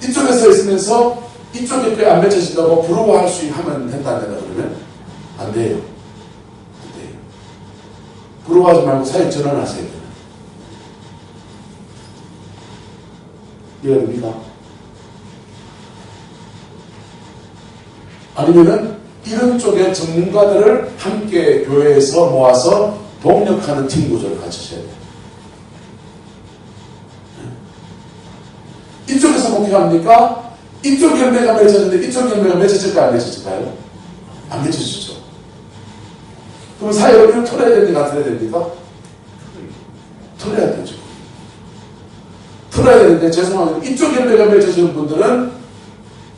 이쪽에 서 있으면서 이쪽에 꽤 안 맺혀진다고 부러워할 수 하면 된다 그러면 안 돼요. 안 돼요. 부러워하지 말고 사회 전환하세요. 이해됩니까? 아니면은 이런 쪽의 전문가들을 함께 교회에서 모아서 동력하는 팀 구조를 갖추셔야 돼요. 이쪽에서 목회합니까? 이쪽 열매가 맺혀지는데 이쪽 열매가 맺혀질까요? 안 맺혀질까요? 안 맺혀지죠. 그럼 사회를 이걸 털어야 됩니까? 안 털어야 됩니까? 털어야 되죠. 털어야 되는데 죄송합니다. 이쪽 열매가 맺혀지는 분들은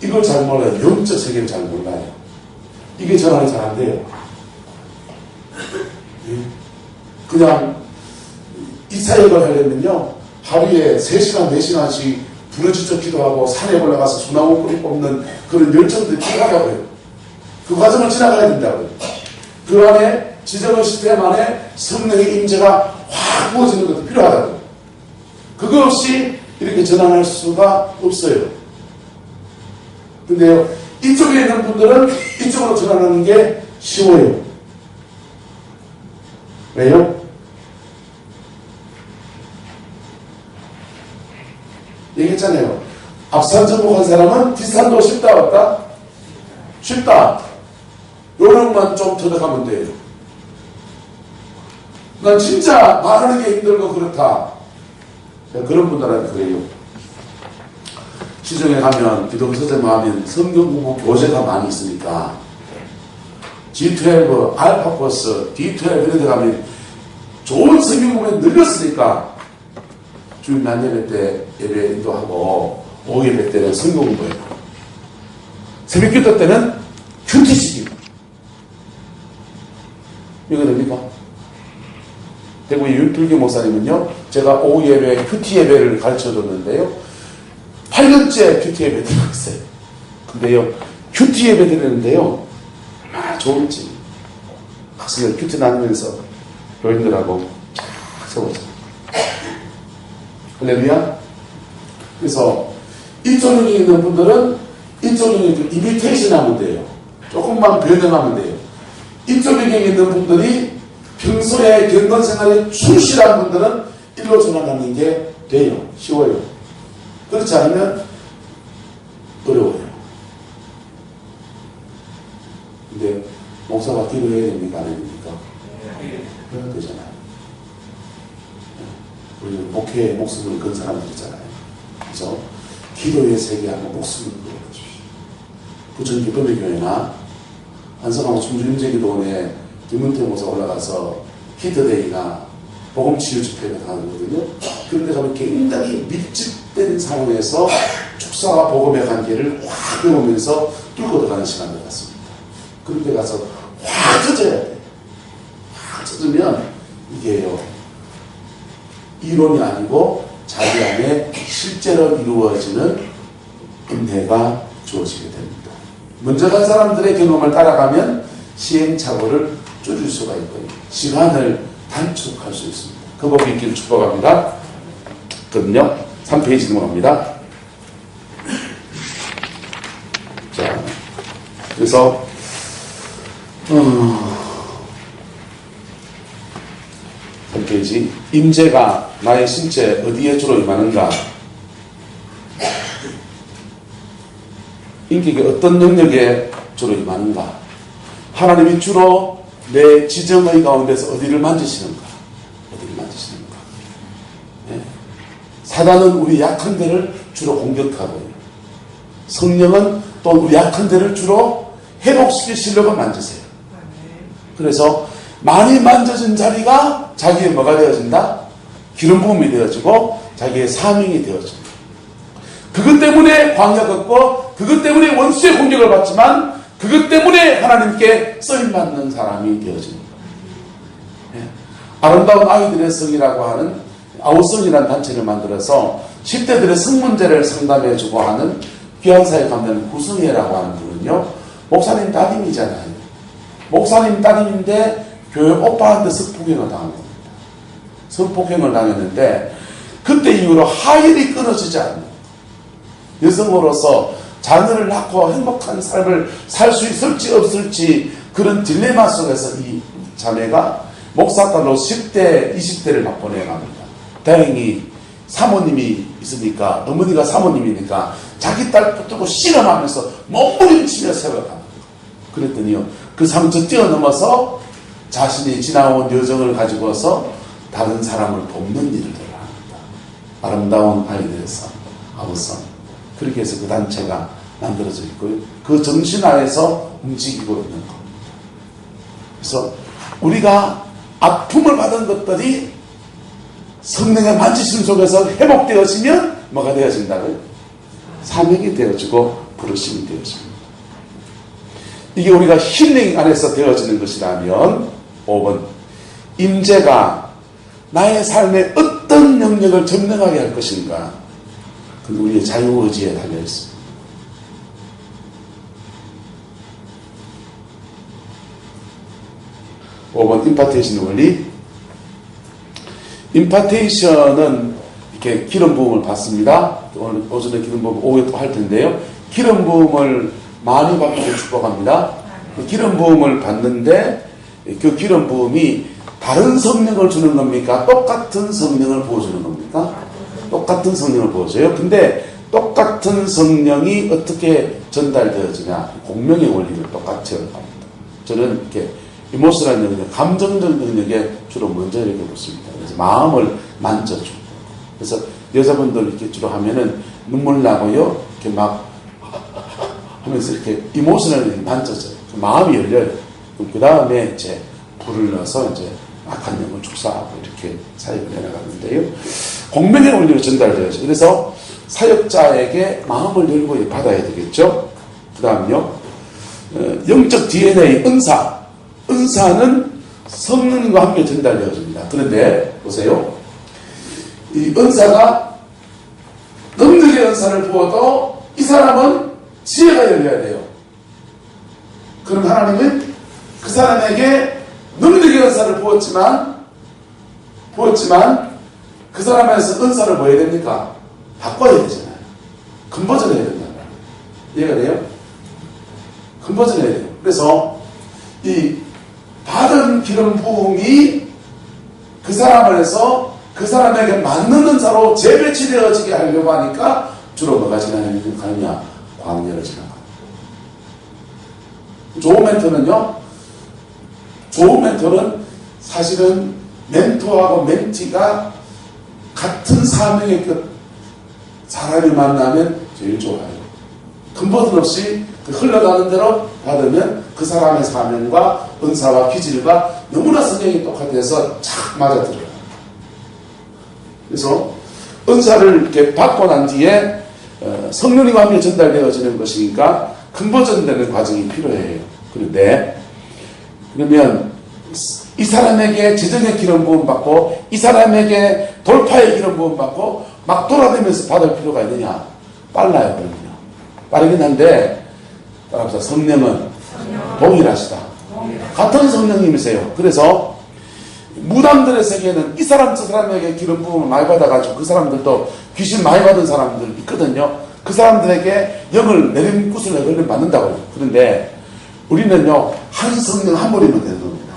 이걸 잘 몰라요. 영적 세계를 잘 몰라요. 이게 전환이 잘 안 돼요. 그냥 이 사역을 하려면요 하루에 3시간, 4시간씩 부르짖어 기도하고 산에 올라가서 소나무 뿌리 뽑는 그런 열정들이 필요하다고요. 그 과정을 지나가야 된다고요. 그 안에 지정의 시스템 안에 성령의 임재가 확 부어지는 것도 필요하다고요. 그거 없이 이렇게 전환할 수가 없어요. 근데요 이쪽에 있는 분들은 이쪽으로 전환하는 게 쉬워요. 왜요? 얘기했잖아요. 앞산 정복한 사람은 뒷산도 쉽다 없다? 쉽다. 요령만 좀 터득하면 돼요. 난 진짜 말하는 게 힘들고 그렇다. 그런 분들은 그래요. 시중에 가면 기독서점 하면 성경 공부 교재가 많이 있으니까 G12, 알파버스, D12 이런 데 가면 좋은 성경 공부에 늘렸으니까 주일 날 예배 때 예배 인도하고 오후 예배 때는 성경 공부해요. 새벽 기도 때는 큐티식이고 이거 됩니까? 대구의 윤필기 목사님은요 제가 오후 예배 큐티 예배를 가르쳐줬는데요 8년째 큐티 예배 드리고 있어요. 근데요 큐티 예배 드리는데요 얼마나 좋은지 학생들 큐티 나누면서 교인들하고 쫙 세워져. 할렐루야. 그래서 이쪽에 있는 분들은 이쪽에 이미테이션 하면 돼요. 조금만 변형하면 돼요. 이쪽에 있는 분들이 평소에 경건 생활에 충실한 분들은 일로 전환하는 게 돼요. 쉬워요. 그렇지 않으면 어려워요. 근데 목사가 기도해야 됩니까? 안 해야 됩니까? 해야 되잖아요. 우리는 목회에 목숨을 건 사람들이잖아요. 그래서 기도의 세계하고 목숨을 걸어주십시오. 부천기쁨의 교회나 안성하고 충주임재기도원에 김문태 목사 올라가서 히트데이나 복음치유 집회가 하거든요. 그런데 가면 굉장히 밀집된 상황에서 축사와 복음의 관계를 확 배우면서 뚫고 들어가는 시간을 갖습니다. 그런 데 가서 확 젖어야 돼. 확 젖으면 이게요. 이론이 아니고 자기 안에 실제로 이루어지는 은혜가 주어지게 됩니다. 먼저 간 사람들의 경험을 따라가면 시행착오를 줄일 수가 있고요. 시간을 단축할 수 있습니다. 그 복이 있기를 축복합니다. 그럼요. 3페이지 넘어갑니다. 자, 그래서 3페이지 임재가 나의 신체 어디에 주로 임하는가? 인격의 어떤 영역에 주로 임하는가? 하나님이 주로 내 지정의 가운데서 어디를 만지시는가? 어디를 만지시는가? 네. 사단은 우리 약한 데를 주로 공격하고요. 성령은 또 우리 약한 데를 주로 회복시키시려고 만지세요. 그래서 많이 만져진 자리가 자기의 뭐가 되어진다? 기름 부음이 되어지고 자기의 사명이 되어진다. 그것 때문에 광야 걷고 그것 때문에 원수의 공격을 받지만 그것 때문에 하나님께 쓰임받는 사람이 되어집니다. 예. 아름다운 아이들의 성이라고 하는 아우성이라는 단체를 만들어서 10대들의 성 문제를 상담해주고 하는 귀한 사역 감독 구성혜라고 하는 분은요. 목사님 따님이잖아요. 목사님 따님인데 교회 오빠한테 성폭행을 당한 겁니다. 성폭행을 당했는데 그때 이후로 하혈이 끊어지지 않는 여성으로서 자녀를 낳고 행복한 삶을 살 수 있을지 없을지 그런 딜레마 속에서 이 자매가 목사딸로 10대, 20대를 막 보내갑니다. 다행히 사모님이 있으니까, 어머니가 사모님이니까 자기 딸 붙들고 씨름하면서 몸부림치며 세워갑니다. 그랬더니요, 그 상처 뛰어넘어서 자신이 지나온 여정을 가지고서 다른 사람을 돕는 일을 합니다. 아름다운 아이들에서 아우성. 그렇게 해서 그 단체가 만들어져 있고요. 그 정신 하에서 움직이고 있는 겁니다. 그래서 우리가 아픔을 받은 것들이 성령의 만지심 속에서 회복되어지면 뭐가 되어진다고요? 사명이 되어지고 부르심이 되어집니다. 이게 우리가 힐링 안에서 되어지는 것이라면 5번 임재가 나의 삶에 어떤 영역을 점령하게 할 것인가? 그건 우리의 자유의지에 달려있습니다. 5번 임파테이션 원리. 임파테이션은 이렇게 기름 부음을 받습니다. 오늘 오전에 기름 부음 오후에 또 할 텐데요. 기름 부음을 많이 받고 축복합니다. 기름 부음을 받는데 그 기름 부음이 다른 성령을 주는 겁니까? 똑같은 성령을 부어주는 겁니까? 똑같은 성령을 부어줘요. 근데 똑같은 성령이 어떻게 전달되어지냐? 공명의 원리를 똑같이 합니다. 저는 이렇게 이모스라는 영역, 감정적 영역에 주로 먼저 이렇게 붙습니다. 그래서 마음을 만져주고. 그래서 여자분들 이렇게 주로 하면은 눈물 나고요. 이렇게 막 하면서 이렇게 이모스라는 만져져요. 마음이 열려요. 그 다음에 이제 불을 넣어서 이제 악한 영을 축사하고 이렇게 사역을 해나가는데요. 공명의 원리로 전달되어져. 그래서 사역자에게 마음을 열고 받아야 되겠죠. 그 다음요. 영적 DNA, 은사. 은사는 성령과 함께 전달되어집니다. 그런데 보세요. 이 은사가 능력의 은사를 부어도 이 사람은 지혜가 열려야 돼요. 그럼 하나님은 그 사람에게 능력의 은사를 부었지만 그 사람에서 은사를 뭐 해야 됩니까? 바꿔야 되잖아요. 컨버전 해야 된단 말이에요. 이해가 돼요? 컨버전 해야 돼요. 그래서 이 받은 기름 부음이 그 사람을 해서 그 사람에게 맞는 은사로 재배치되어지게 하려고 하니까 주로 뭐가 지나가느냐? 광야를 지나가요. 좋은 멘토는 사실은 멘토하고 멘티가 같은 사명의 끝 사람이 만나면 제일 좋아요. 근본 없이 그 흘러가는 대로 받으면 그 사람의 사명과 은사와 기질과 너무나 성향이 똑같아서 착 맞아들어요. 그래서 은사를 이렇게 받고 난 뒤에 성령님과 함께 전달되어지는 것이니까 근본전되는 과정이 필요해요. 그런데 그러면 이 사람에게 재정의 기름 부음 받고 이 사람에게 돌파의 기름 부음 받고 막 돌아다니면서 받을 필요가 있느냐? 빨라요, 그럼요. 빠르긴 한데 따라서 성령은 동일하시다. 같은 성령님이세요. 그래서 무당들의 세계는 이 사람 저 사람에게 기름 부음을 많이 받아가지고 그 사람들도 귀신 많이 받은 사람들 있거든요. 그 사람들에게 영을 내림굿을 내걸림 받는다고요. 그런데 우리는요, 한 성령 한 분이면 되는 겁니다.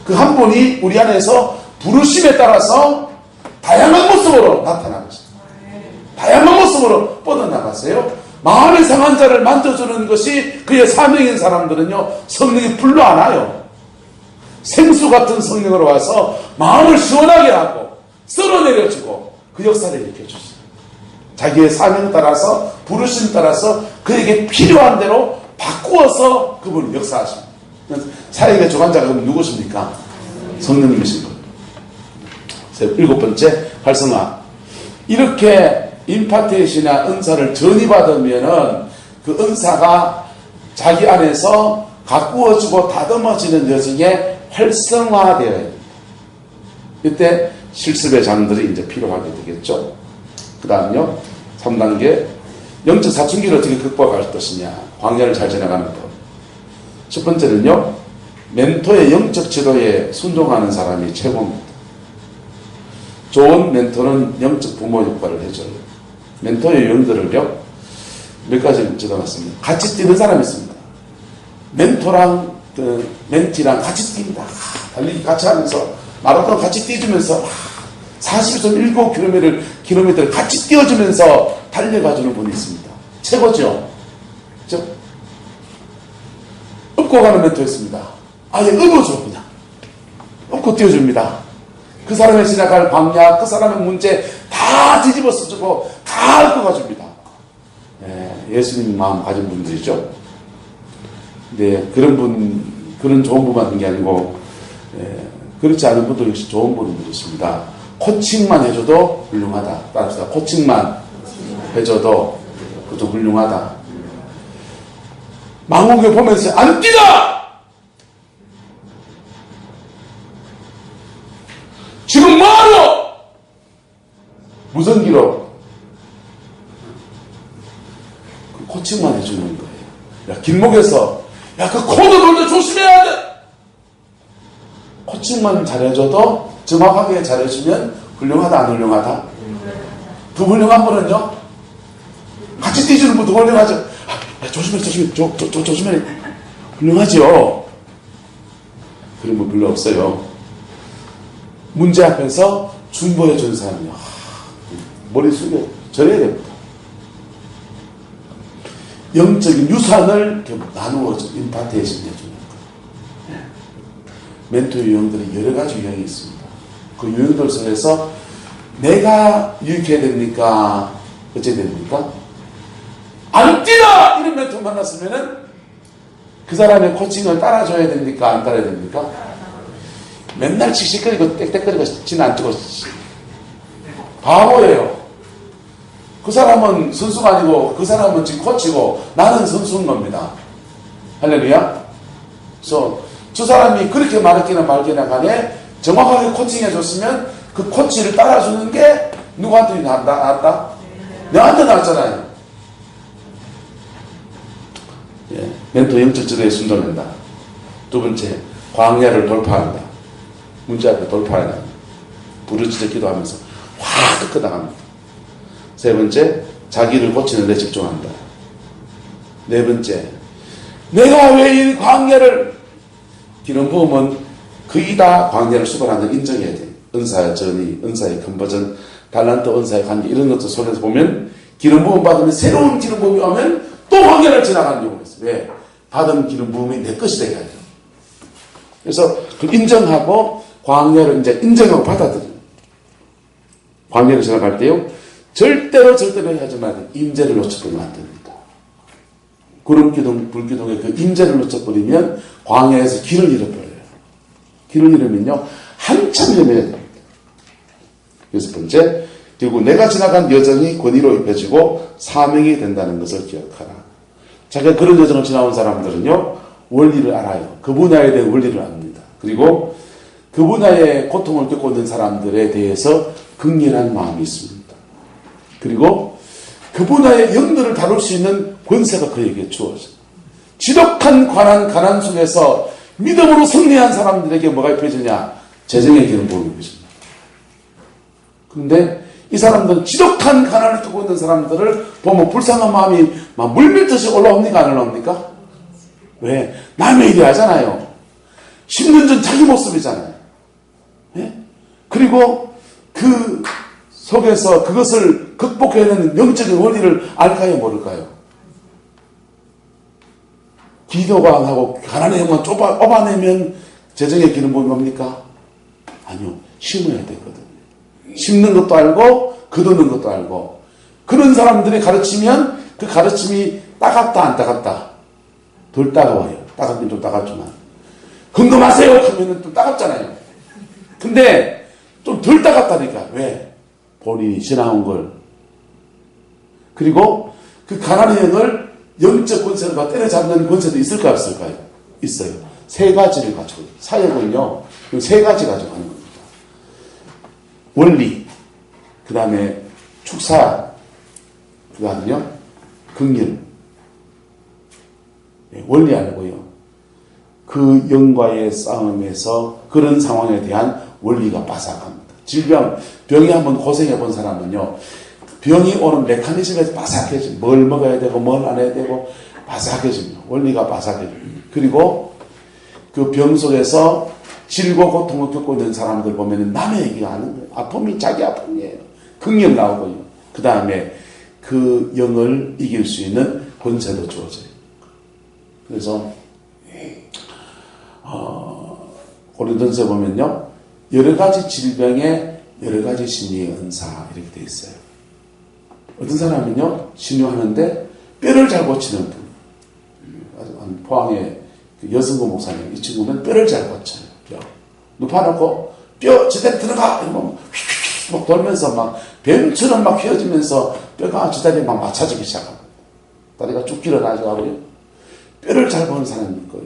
그 한 분이 우리 안에서 부르심에 따라서 다양한 모습으로 나타나겠습니다. 다양한 모습으로 뻗어나갔어요. 마음의 상한 자를 만져주는 것이 그의 사명인 사람들은요, 성령이 불러 안아요. 생수 같은 성령으로 와서 마음을 시원하게 하고 쓸어내려주고 그 역사를 일으켜주세요. 자기의 사명에 따라서 부르심 따라서 그에게 필요한 대로 바꾸어서 그분을 역사하십니다. 사역의 주관자가 누구십니까? 성령님이신 거예요. 7번째 활성화. 이렇게 임파테이션이나 은사를 전이받으면은 그 은사가 자기 안에서 가꾸어지고 다듬어지는 여정에 활성화되어야 됩니다. 이때 실습의 장들이 이제 필요하게 되겠죠. 그 다음요, 3단계 영적 사춘기를 어떻게 극복할 것이냐, 광야를 잘 지나가는 법. 첫 번째는요, 멘토의 영적 지도에 순종하는 사람이 최고입니다. 좋은 멘토는 영적 부모 역할을 해줘요. 멘토의 영들을요, 몇 가지 적어놨습니다. 같이 뛰는 사람이 있습니다. 멘토랑 멘티랑 같이 뜁니다. 달리기 같이 하면서 마라톤 같이 뛰어주면서 40.19km를 같이 뛰어주면서 달려가주는 분이 있습니다. 최고죠. 그죠? 업고 가는 멘토였습니다. 아예 업어줘 그냥. 업고 뛰어줍니다. 그 사람의 지나갈 광야, 그 사람의 문제 다 뒤집어 쓰고 다 업고 가줍니다. 예수님 마음 가진 분들이죠. 네, 그런 좋은 분 받는 게 아니고, 그렇지 않은 분도 역시 좋은 분들이 있습니다. 코칭만 해줘도 훌륭하다. 따라합시다. 코칭만 해줘도 그것도 훌륭하다. 망원경 보면서 안 뛰다! 지금 뭐하러? 무전기로 그 코칭만 해주는 거예요. 야, 길목에서 야, 그 코드 돌 때 조심해야 돼! 코칭만 잘해줘도 정확하게 잘해주면 훌륭하다, 안 훌륭하다? 더 훌륭한 분은요? 같이 뛰주는 분 더 훌륭하죠? 야, 조심해. 훌륭하죠? 그런 분 별로 없어요. 문제 앞에서 중보해주는 사람이요. 머리 숙여 절해야 됩니다. 영적인 유산을 나누어 임파테이션 해주는 거예요. 멘토 유형들이 여러 가지 유형이 있습니다. 그 유형들 속에서 내가 유익해야 됩니까? 어찌해야 됩니까? 안 뛰다! 이런 멘토 만났으면은 그 사람의 코칭을 따라줘야 됩니까? 안 따라야 됩니까? 맨날 씩씩거리고 땡땡거리고 진 안 뛰고 바보예요. 그 사람은 선수가 아니고 그 사람은 지금 코치고 나는 선수인 겁니다. 할렐루야. 그래서 저 사람이 그렇게 말했기나 말기나 간에 정확하게 코칭해 줬으면 그 코치를 따라주는 게 누구한테 나왔다? 내한테 나왔잖아요. 예, 멘토 영적 지도에 순도된다. 두 번째, 광야를 돌파한다. 문제 앞에 돌파해야 합니다. 부르짖어 기도하면서 확 끄덕합니다. 세 번째, 자기를 고치는 데 집중한다. 네 번째, 내가 왜 이 광야를, 기름 부음은 거의 다 광야를 수반하는 인정해야 돼. 은사의 전이, 은사의 컨버전, 달란트 은사의 관계, 이런 것들 속에서 보면 기름 부음 받으면 새로운 기름 부음이 오면 또 광야를 지나가는 경우가 있어요. 왜? 받은 기름 부음이 내 것이 되게 하죠. 그래서 그 인정하고 광야를 이제 인정하고 받아들여요. 광야를 지나갈 때요, 절대로 하지 말고 임재를 놓쳐버리면 안 됩니다. 구름기둥, 불기둥의 그 임재를 놓쳐버리면 광야에서 길을 잃어버려요. 길을 잃으면요, 한참 헤매야 됩니다. 여섯 번째, 결국 내가 지나간 여정이 권위로 입혀지고 사명이 된다는 것을 기억하라. 자기가 그런 여정을 지나온 사람들은요, 원리를 알아요. 그 분야에 대한 원리를 압니다. 그리고 그 분야의 고통을 겪고 있는 사람들에 대해서 긍휼한 마음이 있습니다. 그리고 그 분야의 영들을 다룰 수 있는 권세가 그에게 주어져요. 지독한 가난 속에서 믿음으로 승리한 사람들에게 뭐가 입혀지냐? 재정의 기름 부음이 입혀집니다. 그런데 이 사람들은 지독한 가난을 두고 있는 사람들을 보면 불쌍한 마음이 막 물밀듯이 올라옵니까? 안 올라옵니까? 왜? 남의 일이 하잖아요. 10년 전 자기 모습이잖아요. 예? 그리고 그 속에서 그것을 극복해내는 영적인 원리를 알까요? 모를까요? 기도가 안 하고 가난의 영만 뽑아내면 재정의 기름 부음이 뭡니까? 아니요. 심어야 되거든요. 심는 것도 알고 거두는 것도 알고, 그런 사람들이 가르치면 그 가르침이 따갑다 안 따갑다? 덜 따가워요. 따갑긴 좀 따갑지만 건강하세요 하면은 좀 따갑잖아요. 근데 좀 덜 따갑다니까. 왜? 본인이 지나온 걸. 그리고 그 가난의 영을 영적 권세로 때려잡는 권세도 있을까요? 없을까요? 있어요. 세 가지를 가지고, 사역은요, 세 가지 가지고 하는 겁니다. 원리, 그 다음에 축사, 그 다음에요, 긍휼. 원리 알고요. 그 영과의 싸움에서 그런 상황에 대한 원리가 빠삭합니다. 질병, 병이 한번 고생해 본 사람은요, 병이 오는 메커니즘에서 바삭해집니다. 뭘 먹어야 되고 뭘 안 해야 되고 바삭해집니다. 원리가 바삭해집니다. 그리고 그 병 속에서 질고 고통을 겪고 있는 사람들 보면 남의 얘기가 하는 거예요. 아픔이 자기 아픔이에요. 긍휼 나오고요. 그 다음에 그 영을 이길 수 있는 권세도 주어져요. 그래서 고린도전서에 보면요, 여러 가지 질병에 여러 가지 신유의 은사 이렇게 돼 있어요. 어떤 사람은요, 신유하는데 뼈를 잘 고치는 분. 포항의 그 여승구 목사님, 이 친구는 뼈를 잘 고쳐요. 뼈. 눕혀놓고 뼈 제대로 들어가! 이러면 휙휙 막 돌면서 막 뱀처럼 막 휘어지면서 뼈가 제자리에 막 맞춰지기 시작합니다. 다리가 쭉 길어나가고요. 뼈를 잘 보는 사람이 있고요.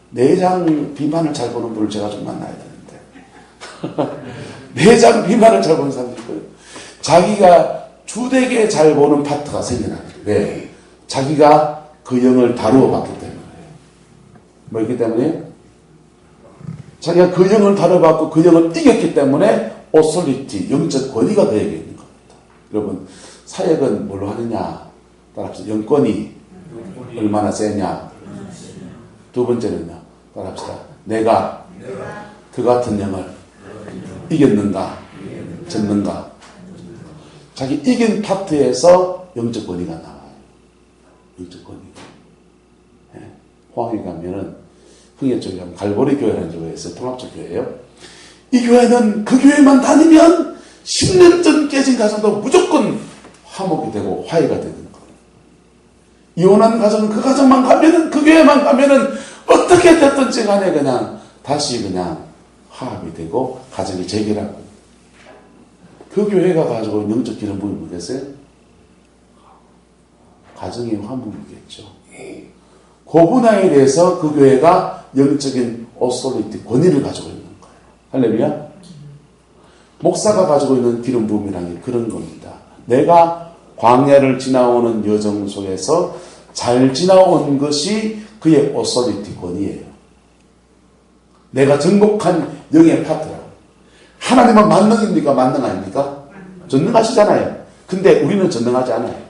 내장 비만을 잘 보는 분을 제가 좀 만나야 되는데. 내장 비만을 잘 보는 사람도 있고요. 자기가 주되게 잘 보는 파트가 생겨나요. 왜? 자기가 그 영을 다루어 봤기 때문에. 뭐였기 때문에? 자기가 그 영을 다뤄봤고 그 영을 이겼기 때문에 오솔리티, 영적 권위가 그에게 있는 겁니다. 여러분, 사역은 뭘로 하느냐? 따라합시다. 영권이 얼마나 세냐? 두 번째는요. 따라합시다. 내가 그 같은 영을 이겼는가? 졌는가? 자기 이긴 파트에서 영적 권위가 나와요. 영적 권위. 네. 포항에 가면은 흥해 쪽에 가면 갈보리 교회라는 교회가 있어요. 통합적 교회예요. 이 교회는 그 교회만 다니면 10년 전 깨진 가정도 무조건 화목이 되고 화해가 되는 거예요. 이혼한 가정은 그 가정만 가면은, 그 교회만 가면은 어떻게 됐든지 간에 그냥 다시 그냥 화합이 되고 가정이 재결하고. 그 교회가 가지고 있는 영적 기름 부음이 뭐겠어요? 가정의 화목이겠죠. 그 분야에 대해서 그 교회가 영적인 오소리티 권위를 가지고 있는 거예요. 할렐루야. 목사가 가지고 있는 기름 부음이라는 게 그런 겁니다. 내가 광야를 지나오는 여정 속에서 잘 지나온 것이 그의 오소리티 권위예요. 내가 정복한 영의 파트라고. 하나님은 만능입니까? 만능 아닙니까? 전능하시잖아요. 근데 우리는 전능하지 않아요.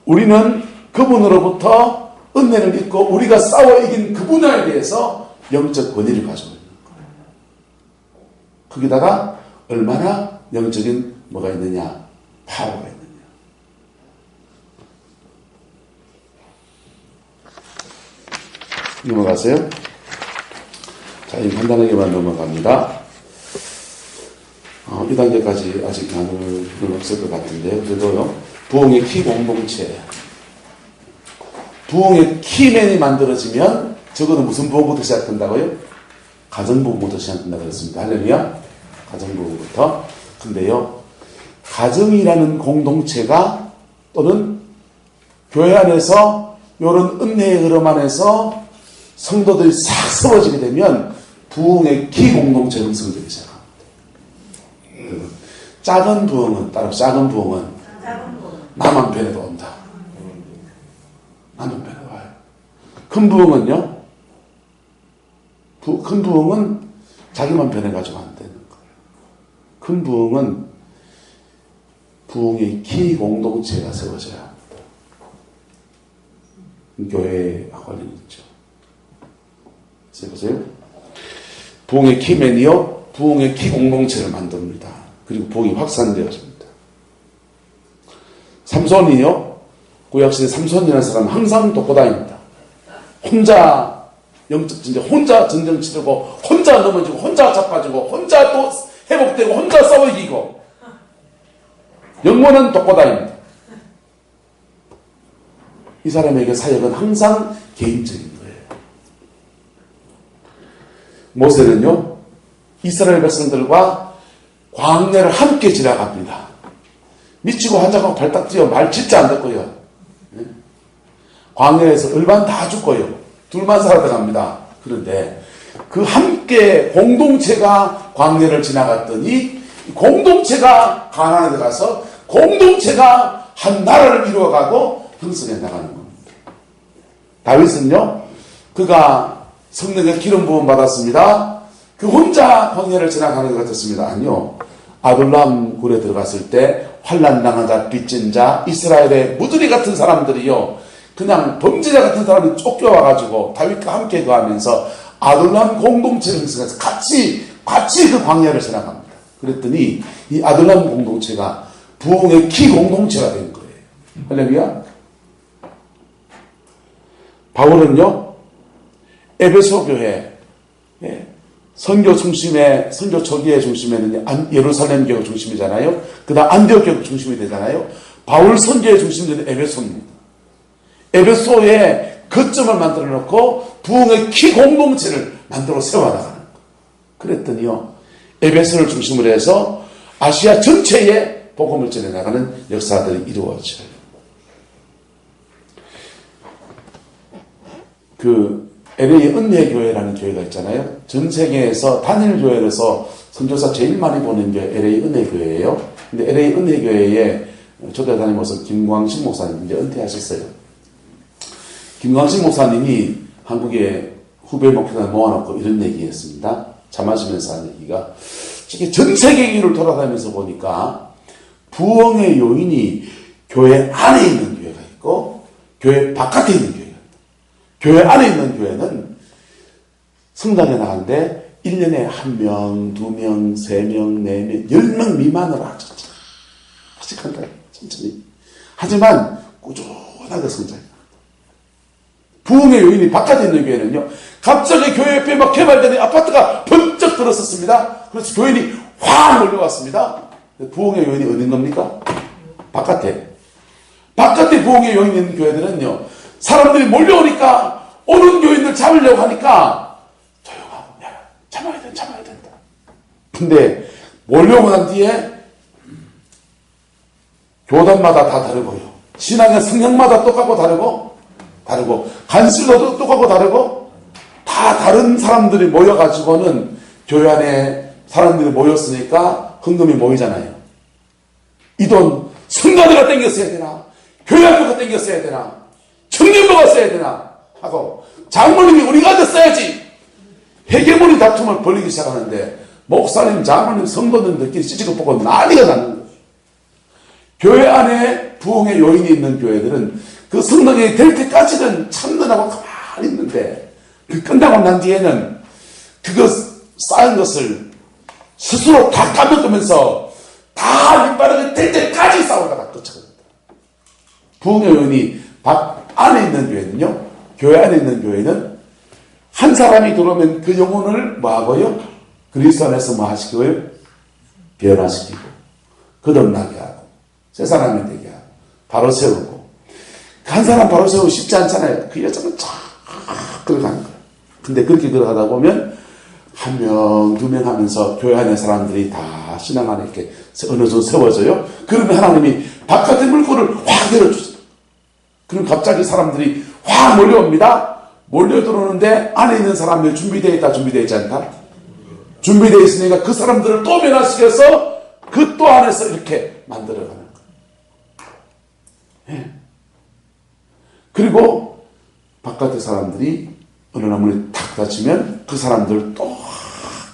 우리는 그분으로부터 은혜를 입고 우리가 싸워 이긴 그 분야에 대해서 영적 권위를 가지고 있는 거예요. 거기다가 얼마나 영적인 뭐가 있느냐? 파워가 있느냐. 넘어가세요. 자, 이제 간단하게만 넘어갑니다. 이 단계까지 아직 나눌 필요는 없을 것 같은데요. 그래도요, 부흥의 키 공동체. 부흥의 키맨이 만들어지면 저거는 무슨 부흥부터 시작된다고요? 가정부흥부터 시작된다고 그랬습니다. 할렐루야. 가정부흥부터. 근데요, 가정이라는 공동체가 또는 교회 안에서 이런 은혜의 흐름 안에서 성도들이 싹 세워지게 되면 부흥의 키 공동체 형성되기 시작합니다. 작은 부흥은, 따로 작은 부흥은 나만 편에도 온다. 나만 편에 와요. 큰 부흥은요, 큰 부흥은 자기만 편해가지고 안 되는 거예요. 큰 부흥은 부흥의 키 공동체가 세워져야 합니다. 교회에 관련 있죠. 보세요. 부흥의 키맨이요, 부흥의 키 공동체를 만듭니다. 그리고 부흥이 확산되어집니다. 삼손이요, 구약시대 삼손이라는 사람은 항상 돕고 다닙니다. 혼자 영적 전쟁, 혼자 전쟁 치르고, 혼자 넘어지고, 혼자 자빠지고, 혼자 또 회복되고, 혼자 싸워 이기고, 영혼은 돕고 다닙니다. 이 사람에게 사역은 항상 개인적인 거예요. 모세는요, 이스라엘 백성들과 광야를 함께 지나갑니다. 미치고 환장하고 발딱 뛰어 말 진짜 안 듣고요. 광야에서 을반 다 죽고요. 둘만 살아들어갑니다. 그런데 그 함께 공동체가 광야를 지나갔더니 공동체가 가나안에 들어가서 공동체가 한 나라를 이루어가고 형성해 나가는 겁니다. 다윗은요, 그가 성령의 기름 부음 받았습니다. 그 혼자 광야를 지나가는 것 같았습니다. 아니요. 아둘람 굴에 들어갔을 때 환난 당한 자, 빚진 자, 이스라엘의 무드리 같은 사람들이요, 그냥 범죄자 같은 사람이 쫓겨와가지고 다윗과 함께 거하면서 아둘람 공동체를 형성해서 같이 그 광야를 지나갑니다. 그랬더니 이 아둘람 공동체가 부흥의 키 공동체가 된 거예요. 할렐루야. 바울은요, 에베소 교회, 선교 초기의 중심에는 예루살렘 교회가 중심이잖아요. 그 다음 안디옥 교회가 중심이 되잖아요. 바울 선교의 중심이 되는 에베소입니다. 에베소에 거점을 만들어 놓고 부흥의 키 공동체를 만들어 세워나가는 거예요. 그랬더니요, 에베소를 중심으로 해서 아시아 전체에 복음을 전해나가는 역사들이 이루어져요. LA 은혜교회라는 교회가 있잖아요. 전 세계에서 단일 교회에서 선교사 제일 많이 보낸 게 LA 은혜교회예요. 근데 LA 은혜교회에 초대 담임으로서 김광식 목사님 이제 은퇴하셨어요. 김광식 목사님이 한국의 후배 목회자를 모아놓고 이런 얘기했습니다. 차 마시면서 한 얘기가, 전 세계를 돌아다니면서 보니까 부흥의 요인이 교회 안에 있는 교회가 있고 교회 바깥에 있는 교회가 있다. 교회 안에 있는 교회는 성당에 나가는데 1년에 1명, 2명, 3명, 4명, 10명 미만으로 아주 한다. 천천히. 하지만 꾸준하게 성장해. 부흥의 요인이 바깥에 있는 교회는요, 갑자기 교회 옆에 막 개발되는 아파트가 번쩍 들었었습니다. 그래서 교인이 확 몰려왔습니다. 부흥의 요인이 어딘 겁니까? 바깥에 부흥의 요인이 있는 교회들은요, 사람들이 몰려오니까 오는 교인들 잡으려고 하니까 조용하고, 야, 참아야 된다. 근데 몰려오고 난 뒤에 교단마다 다 다르고요, 신앙의 성향마다 똑같고 다르고 간수도 똑같고 다르고, 다 다른 사람들이 모여가지고는 교회 안에 사람들이 모였으니까 헌금이 모이잖아요. 이 돈 성가대가 땡겼어야 되나, 교회 학교가 땡겼어야 되나, 청년부가 써야 되나 하고, 장모님이 우리가 더 써야지, 회계문이 다툼을 벌이기 시작하는데 목사님, 장모님, 성도들끼리 찌찌고 보고 난리가 나는 거예요. 교회 안에 부흥의 요인이 있는 교회들은 그 성령이 될 때까지는 참는하고 가만히 있는데, 그 끝나고 난 뒤에는 그거 쌓은 것을 스스로 다 까먹으면서 다 윗바르게 될 때까지 싸우다가 끝이거든요. 부흥의 요인이 안에 있는 교회는요, 교회 안에 있는 교회는 한 사람이 들어오면 그 영혼을 뭐하고요? 그리스도 안에서 뭐 하시고요? 변화시키고 거듭나게 하고 새 사람이 되게 하고 바로 세우고. 한 사람 바로 세우고 쉽지 않잖아요. 그 여정은 쫙 걸어가는 거예요. 근데 그렇게 걸어가다 보면 1명, 2명 하면서 교회 안에 사람들이 다 신앙 안에 이렇게 어느 정도 세워져요. 그러면 하나님이 바깥의 물꼬를 확 열어주세요. 그럼 갑자기 사람들이 확 몰려옵니다. 몰려 들어오는데 안에 있는 사람들이 준비되어 있다, 준비되어 있지 않다? 준비되어 있으니까 그 사람들을 또 변화시켜서 그 또 안에서 이렇게 만들어가는 거예요. 예. 그리고 바깥의 사람들이 어느 날 문이 탁 닫히면 그 사람들 또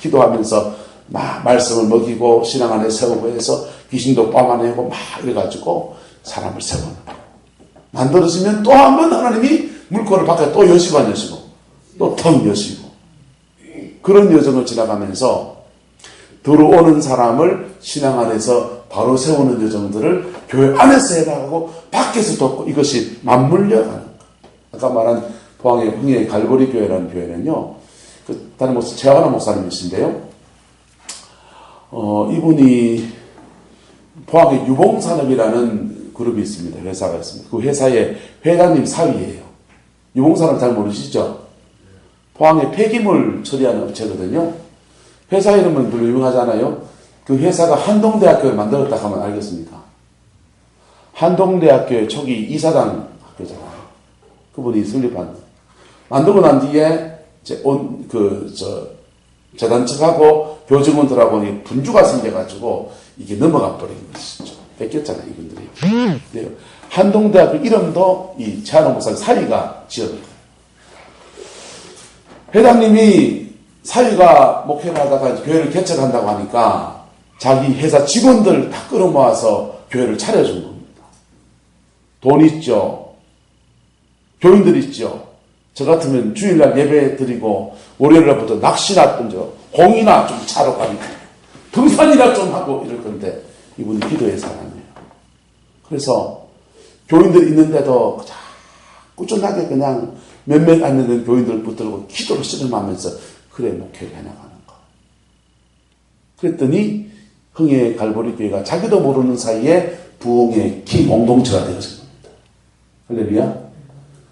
기도하면서 막 말씀을 먹이고 신앙 안에 세우고 해서 귀신도 빻아내고 막 이래가지고 사람을 세워놓는 거예요. 만들어지면 또 한 번 하나님이 물꼬를 바깥에 또 여시고 안 여시고 또 텅 여시고, 그런 여정을 지나가면서 들어오는 사람을 신앙 안에서 바로 세우는 여정들을 교회 안에서 해나가고 밖에서 돕고, 이것이 맞물려 가는 거예요. 아까 말한 포항의 흥의 갈보리 교회라는 교회는요, 그 다른 목사 최하나 목사님이신데요, 이분이 포항의 유봉산업이라는 그룹이 있습니다. 회사가 있습니다. 그 회사의 회장님 사위예요. 유봉산업 잘 모르시죠? 포항의 폐기물 처리하는 업체거든요. 회사 이름은 별로 유명하잖아요. 그 회사가 한동대학교를 만들었다 하면 알겠습니까? 한동대학교의 초기 이사장 학교잖아요. 그분이 설립한. 만들고 난 뒤에 재단 측하고 교직원들하고 분주가 생겨가지고 이게 넘어가 버린 것이죠. 뺏겼잖아요, 이분들이. 네. 한동대학교 이름도 이 최하나 목사님 사위가 지어낸 거예요. 회장님이 사위가 목회를 하다가 교회를 개척한다고 하니까 자기 회사 직원들 다 끌어모아서 교회를 차려준 겁니다. 돈 있죠. 교인들 있죠. 저 같으면 주일날 예배 드리고 월요일날부터 낚시나 던져 공이나 좀 차러 가고 등산이나 좀 하고 이럴 건데 이분이 기도의 사람이에요. 그래서 교인들 있는데도 꾸준하게 그냥 몇몇 안 되는 교인들 붙들고 기도를 씨름하면서 그래 목회를 해나가는 거. 그랬더니 흥해 갈보리 교회가 자기도 모르는 사이에 부흥의 키 공동체가 되어진 겁니다. 할렐루야.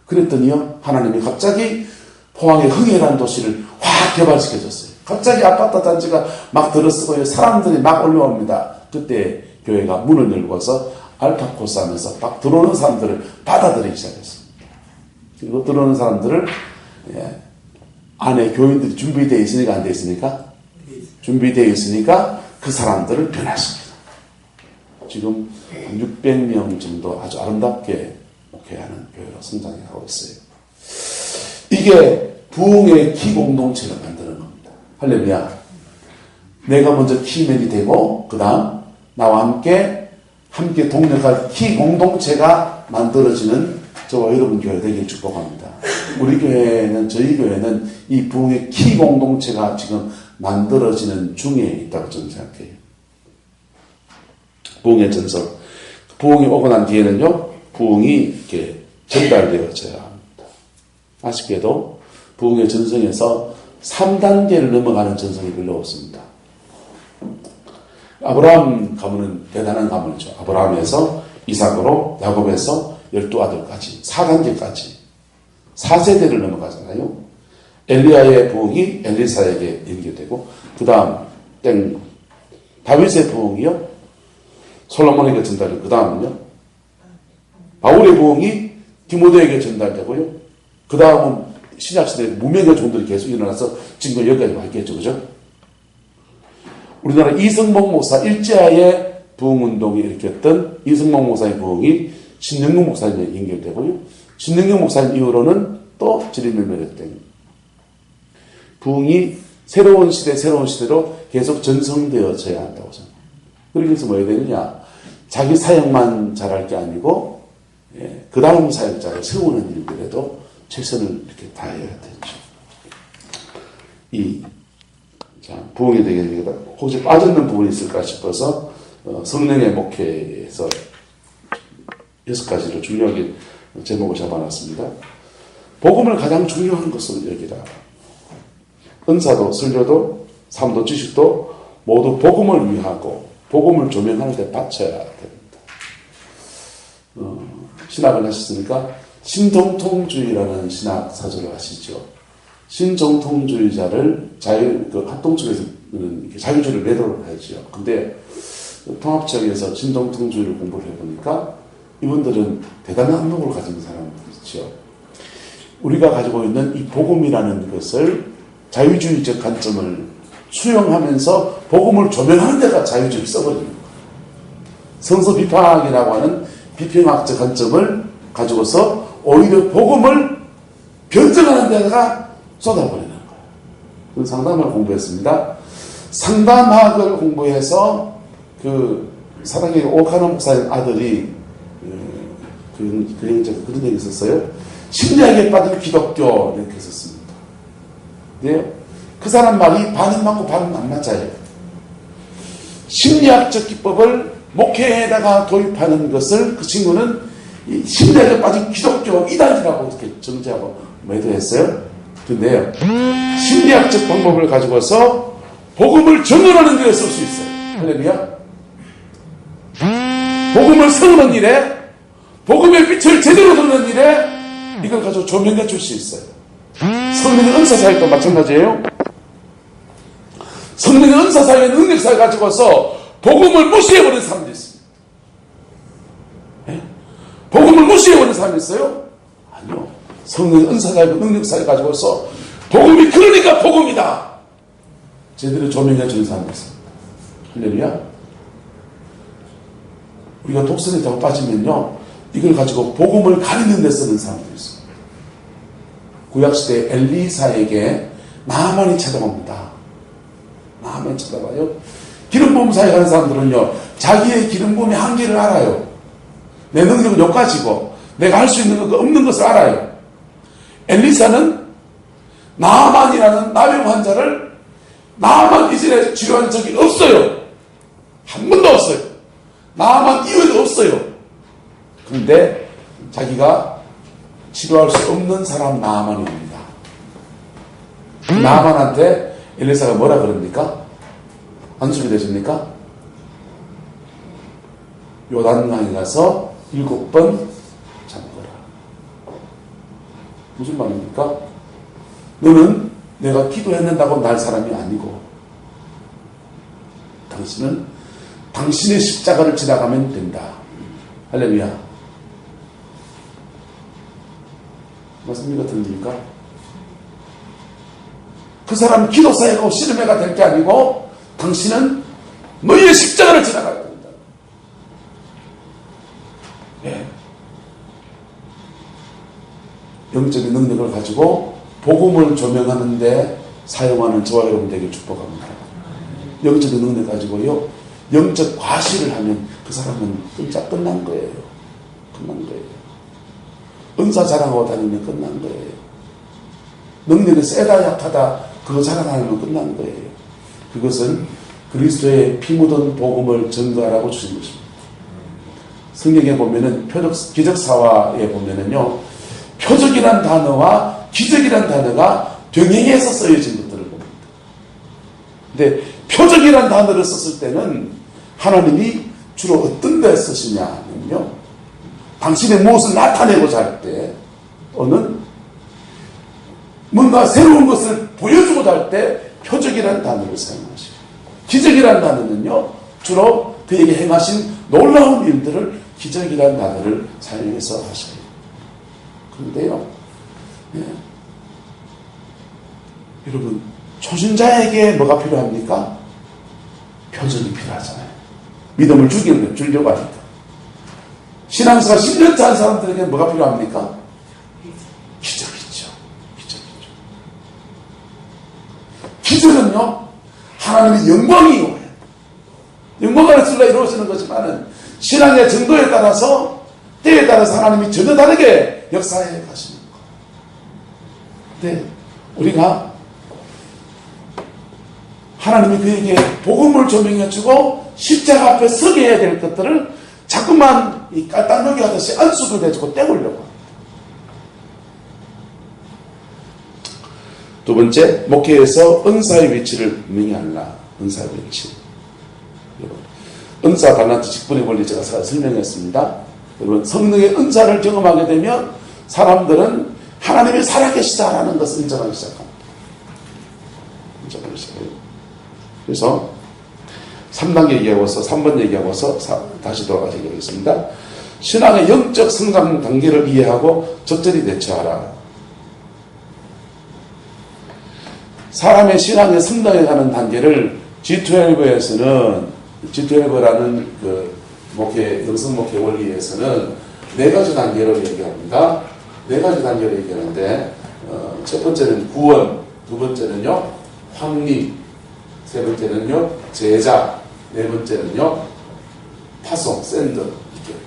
그랬더니요 하나님이 갑자기 포항의 흥해라는 도시를 확 개발시켜줬어요. 갑자기 아파트 단지가 막 들어서고요. 사람들이 막 올라옵니다. 그때 교회가 문을 열고서 알파코스 하면서 막 들어오는 사람들을 받아들이기 시작했습니다. 그리고 들어오는 사람들을 안에 교인들이 준비되어 있으니까 안 되어 있으니까? 준비되어 있으니까 그 사람들을 변화시킵니다. 지금 600명 정도 아주 아름답게 목회하는 교회로 성장하고 있어요. 이게 부흥의 키 공동체를 만드는 겁니다. 할렐루야. 내가 먼저 키맨이 되고 그 다음 나와 함께 동력할 키 공동체가 만들어지는 저와 여러분 교회 되길 축복합니다. 우리 교회는 저희 교회는 이 부흥의 키 공동체가 지금 만들어지는 중에 있다고 저는 생각해요. 부흥의 전설. 부흥이 오고 난 뒤에는요. 부흥이 이렇게 전달되어져야 합니다. 아쉽게도 부흥의 전성에서 3단계를 넘어가는 전성이 별로 없습니다. 아브라함 가문은 대단한 가문이죠. 아브라함에서 이삭으로 야곱에서 12아들까지 4단계까지 4세대를 넘어가잖아요. 엘리야의 부흥이 엘리사에게 연결되고 그 다음 다윗의 부흥이요. 솔로몬에게 전달되고 그 다음은요. 바울의 부흥이 디모데에게 전달되고요. 그 다음은 신약시대에 무명의 종들이 계속 일어나서 지금 여기까지 와 있겠죠. 그죠? 우리나라 이승목 목사 일제하에 부흥운동이 일으켰던 이승목 목사의 부흥이 신영국 목사님에 연결되고요. 신영국 목사님 이후로는 또 지리멸멸했던 부흥이 새로운 시대로 계속 전성되어져야 한다고 생각합니다. 그래서 뭐 해야 되느냐. 자기 사역만 잘할 게 아니고 그 다음 사역자를 세우는 일들에도 최선을 이렇게 다해야 되죠. 부흥이 되겠습니다. 혹시 빠졌는 부분이 있을까 싶어서 성령의 목회에서 6가지로 중요하게 제목을 잡아놨습니다. 복음을 가장 중요한 것으로 여기라. 은사도 설교도 삶도 지식도 모두 복음을 위하고 복음을 조명하는 데 바쳐야 됩니다. 신학을 하셨으니까 신정통주의라는 신학 사조를 아시죠? 신정통주의자를 합동 쪽에서는 자유주의를 매도를 하죠. 근데 통합지역에서 신정통주의를 공부를 해보니까 이분들은 대단한 안목을 가진 사람들이죠. 우리가 가지고 있는 이 복음이라는 것을 자유주의적 관점을 수용하면서 복음을 조명하는 데가 자유주의를 써버리는 거예요. 성서 비판학이라고 하는 비평학적 관점을 가지고서 오히려 복음을 변증하는 데다가 쏟아버리는 거예요. 상담을 공부했습니다. 상담학을 공부해서 사랑의 오카노 목사님 아들이 그런 얘기 있었어요. 심리학에 빠진 기독교 이렇게 썼습니다. 네? 그 사람 말이 반은 맞고 반은 안 맞아요. 심리학적 기법을 목회에다가 도입하는 것을 그 친구는 심리학에 빠진 기독교 이단이라고 이렇게 정지하고 매도했어요. 근데요, 심리학적 방법을 가지고서 복음을 전언하는 일에 쓸 수 있어요. 할렐루야. 복음을 선언하는 일에, 복음의 빛을 제대로 드러내는 일에 이걸 가지고 조명해 줄 수 있어요. 성령의 은사사역도 마찬가지예요. 성령의 은사사역의 능력사를 가지고서 복음을 무시해버리는 사람들이 있습니다. 네? 복음을 무시해버리는 사람이 있어요? 아니요. 성령의 은사사역의 능력사를 가지고서 복음이 그러니까 복음이다. 제대로 조명해 주는 사람이 있습니다. 할렐루야. 우리가 독선에 자꾸 빠지면요, 이걸 가지고 복음을 가리는 데 쓰는 사람들이 있습니다. 구약시대 엘리사에게 나만이 찾아옵니다. 나만이 찾아와요. 기름 부음 사역하는 사람들은요, 자기의 기름 부음의 한계를 알아요. 내 능력은 여기까지고 내가 할 수 있는 것 없는 것을 알아요. 엘리사는 나아만이라는 나병 환자를 나아만 이전에 치료한 적이 없어요. 한 번도 없어요. 나아만 이후에도 없어요. 그런데 자기가 치료할 수 없는 사람 나아만이 옵니다. 나아만한테 엘리사가 뭐라 그럽니까? 안수이 되십니까? 요단강에 가서 7번 잠거라. 무슨 말입니까? 너는 내가 기도했는다고 날 사람이 아니고 당신은 당신의 십자가를 지나가면 된다. 할렐루야. 맞습니까? 들립니까? 그 사람 기도사회고 씨름회가 될 게 아니고 당신은 너희의 십자가를 지나가야 된다. 예. 영적인 능력을 가지고 복음을 조명하는데 사용하는 저와 여러분 되게 축복합니다. 영적인 능력 가지고요, 영적 과시를 하면 그 사람은 진짜 끝난 거예요. 끝난 거예요. 은사 자랑하고 다니면 끝난 거예요. 능력이 세다 약하다 그거 자랑하면 끝난 거예요. 그것은 그리스도의 피 묻은 복음을 전가하라고 주신 것입니다. 성경에 보면은 기적사화에 보면은요, 표적이란 단어와 기적이란 단어가 병행해서 쓰여진 것들을 봅니다. 근데 표적이란 단어를 썼을 때는 하나님이 주로 어떤 데 쓰시냐면요, 당신의 무엇을 나타내고자 할 때, 또는 뭔가 새로운 것을 보여주고자 할 때 표적이란 단어를 사용하시고, 기적이란 단어는요 주로 그에게 행하신 놀라운 일들을 기적이란 단어를 사용해서 하셔요. 그런데요, 예. 여러분, 초신자에게 뭐가 필요합니까? 표적이 필요하잖아요. 믿음을 주려고 하니까. 신앙생활 10년차 한 사람들에게 뭐가 필요합니까? 기적이죠. 기적이죠. 기적은요, 하나님의 영광이 오해요. 영광 안에서 이루어지는 거지만은 신앙의 정도에 따라서, 때에 따라서 하나님이 전혀 다르게 역사해 가시는 거예요. 근데 우리가 하나님이 그에게 복음을 조명해주고 십자가 앞에 서게 해야 될 것들을 자꾸만 이 깔딱여기 하듯이 안수를 대주고 떼우려고 합니다. 두 번째, 목회에서 은사의 위치를 분명히 알라. 은사의 위치. 은사 달란트 직분의 원리 제가 설명했습니다. 여러분, 성령의 은사를 경험하게 되면 사람들은 하나님이 살아계시다라는 것을 인정하기 시작합니다. 인정하기 시작해요. 그래서 3단계 얘기하고서 3번 얘기하고서 다시 돌아가서 얘기하겠습니다. 신앙의 영적 성장 단계를 이해하고 적절히 대처하라. 사람의 신앙의 성장해가는 단계를 G12에서는, G12라는 그 목회, 영성 목회 원리에서는 4가지 단계로 얘기합니다. 4가지 단계로 얘기하는데, 첫 번째는 구원, 두 번째는요, 확립, 세 번째는요, 제자, 네 번째는요, 파송, 샌드, 이렇게,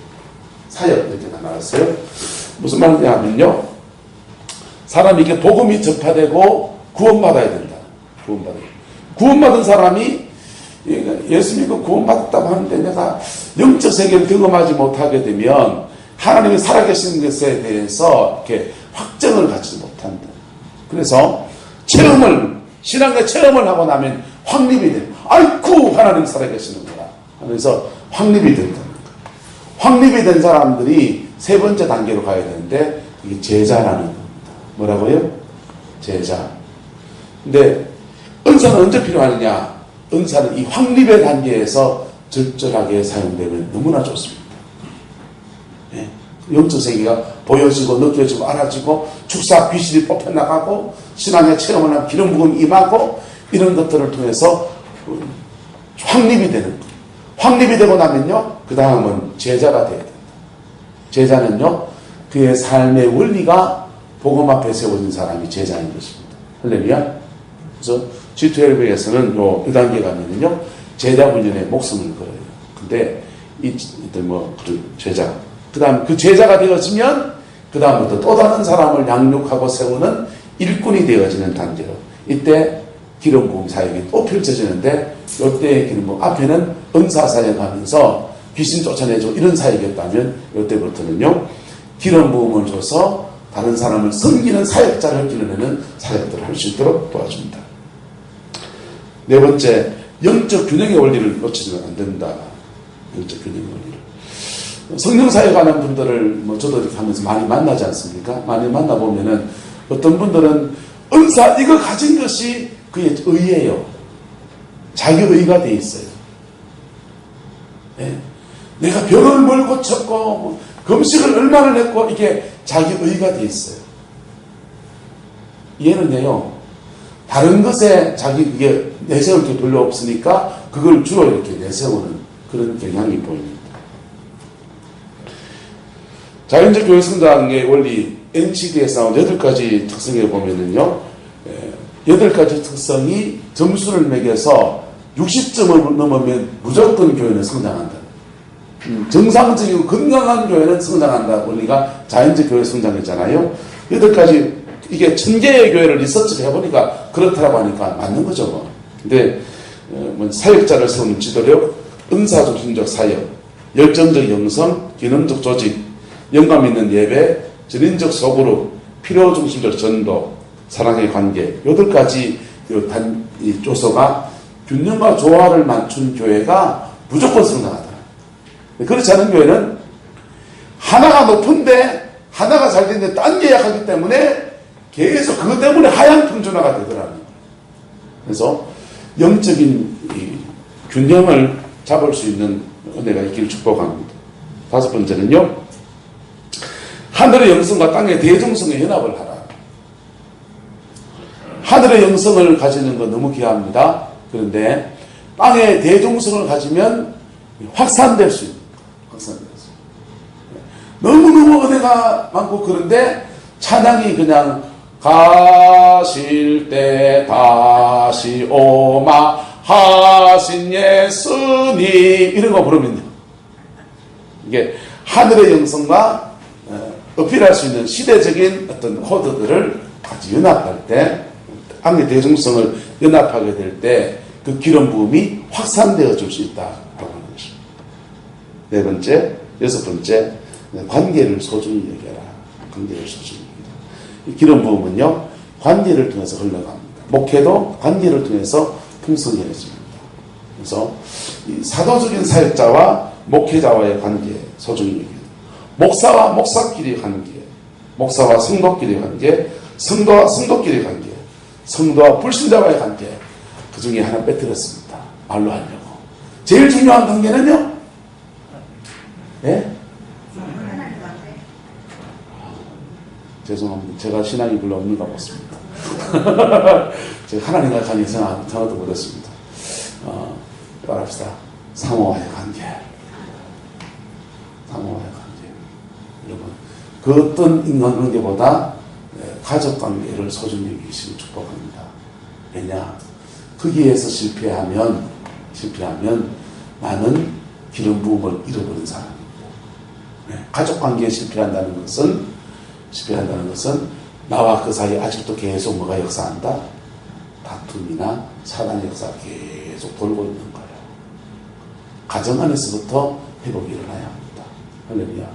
사역, 이렇게 다 나왔어요. 무슨 말이냐 하면요, 사람이 이렇게 복음이 전파되고 구원받아야 된다. 구원받은 사람이 예수 믿고 구원받았다고 하는데 내가 영적 세계를 경험하지 못하게 되면 하나님이 살아계시는 것에 대해서 이렇게 확정을 갖지 못한다. 그래서 신앙의 체험을 하고 나면 확립이 돼. 아이쿠, 하나님이 살아계시는구나 하면서 확립이 된다는 거예요. 확립이 된 사람들이 세 번째 단계로 가야 되는데, 이게 제자라는 겁니다. 뭐라고요? 제자. 근데 은사는 언제 필요하느냐? 은사는 이 확립의 단계에서 적절하게 사용되면 너무나 좋습니다. 예. 영적 세계가 보여지고 느껴지고 알아지고 축사 귀신이 뽑혀나가고 신앙의 체험을 하면 기름 부음이 임하고 이런 것들을 통해서 확립이 되는 거예요. 확립이 되고 나면요, 그 다음은 제자가 돼야 된다. 제자는요, 그의 삶의 원리가 복음 앞에 세워진 사람이 제자인 것입니다. 할렐루야. 그래서 G12에서는 요 1단계 가면은요, 제자 훈련에 목숨을 걸어요. 근데 그 제자, 그 다음 그 제자가 되어지면 그 다음부터 또 다른 사람을 양육하고 세우는 일꾼이 되어지는 단계로 이때 기름 부음 사역이 또 펼쳐지는데 이때의 기름 부음 앞에는 은사 사역하면서 귀신 쫓아내죠 이런 사역이었다면 이때부터는요 기름 부음을 줘서 다른 사람을 섬기는 사역자를 길러내는 사역들을 할 수 있도록 도와줍니다. 네 번째, 영적 균형의 원리를 놓치면 안 된다. 영적 균형의 원리를. 성령 사역하는 분들을 저도 이렇게 하면서 많이 만나지 않습니까? 많이 만나보면은 어떤 분들은 은사 이거 가진 것이 그의 의예요. 자기 의가 돼 있어요. 네. 내가 병을 뭘 고쳤고 금식을 얼마나 했고 이게 자기 의가 돼 있어요. 얘는요 다른 것에 자기 이게 내세울 게 별로 없으니까 그걸 주로 이렇게 내세우는 그런 경향이 보입니다. 자연적 교회 성장의 원리 NCD에서 나온 8가지 특성에 보면은요 8가지 특성이 점수를 매겨서 60점을 넘으면 무조건 교회는 성장한다. 정상적이고 건강한 교회는 성장한다. 원리가 자연적 교회 성장이잖아요. 8가지 이게 1000개의 교회를 리서치를 해보니까 그렇다고 하니까 맞는 거죠. 뭐. 근데 사역자를 세우는 지도력, 은사중심적 사역, 열정적 영성, 기능적 조직, 영감 있는 예배, 전인적 소그룹, 필요중심적 전도, 사랑의 관계 8가지 이 조서가 균형과 조화를 맞춘 교회가 무조건 성장하다. 그렇지 않은 교회는 하나가 높은데 하나가 잘 되는데 딴 게 약하기 때문에 계속 그것 때문에 하향평준화가 되더라고요. 그래서 영적인 이 균형을 잡을 수 있는 은혜가 있기를 축복합니다. 5번째는요. 하늘의 영성과 땅의 대중성의 연합을 하라. 하늘의 영성을 가지는 건 너무 귀합니다. 그런데 땅의 대중성을 가지면 확산될 수 있는 확산될 수 있는 너무너무 은혜가 많고 그런데 찬양이 그냥 가실 때 다시 오마 하신 예수님 이런 거 부르면요 이게 하늘의 영성과 어필할 수 있는 시대적인 어떤 코드들을 같이 연합할 때 땅의 대중성을 연합하게 될 때 그 기름 부음이 확산되어 줄 수 있다라고 하는 것입니다. 네 번째, 6번째 관계를 소중히 여겨라. 관계를 소중히 여겨라. 이 기름 부음은요 관계를 통해서 흘러갑니다. 목회도 관계를 통해서 풍성해집니다. 그래서 이 사도적인 사역자와 목회자와의 관계 소중히 여겨라. 목사와 목사끼리의 관계, 목사와 성도끼리의 관계, 성도와 성도끼리의 관계, 성도와 불신자와의 관계 그 중에 하나 빼뜨렸습니다. 말로 하려고. 제일 중요한 관계는요. 예? 죄송합니다. 제가 신앙이 별로 없는가 보습니다. 제가 하나님과 관계 생각도 못했습니다. 말합시다. 상호와의 관계. 상호와의 관계. 여러분, 그 어떤 인간관계보다 가족관계를 소중히 여기시길 축복합니다. 왜냐? 거기에서 실패하면 나는 기름 부음을 잃어버린 사람입니다. 가족관계에 실패한다는 것은 나와 그 사이에 아직도 계속 뭐가 역사한다? 다툼이나 사랑의 역사가 계속 돌고 있는 거예요. 가정 안에서부터 회복이 일어나야 합니다. 할렐루야.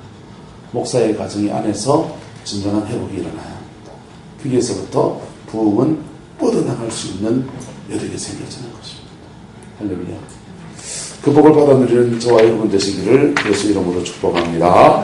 목사의 가정 안에서 진정한 회복이 일어나야 합니다. 거기에서부터 부흥은 뻗어나갈 수 있는 여력이 생겨지는 것입니다. 할렐루야. 그 복을 받아 누리는 저와 여러분 되시기를 예수 이름으로 축복합니다.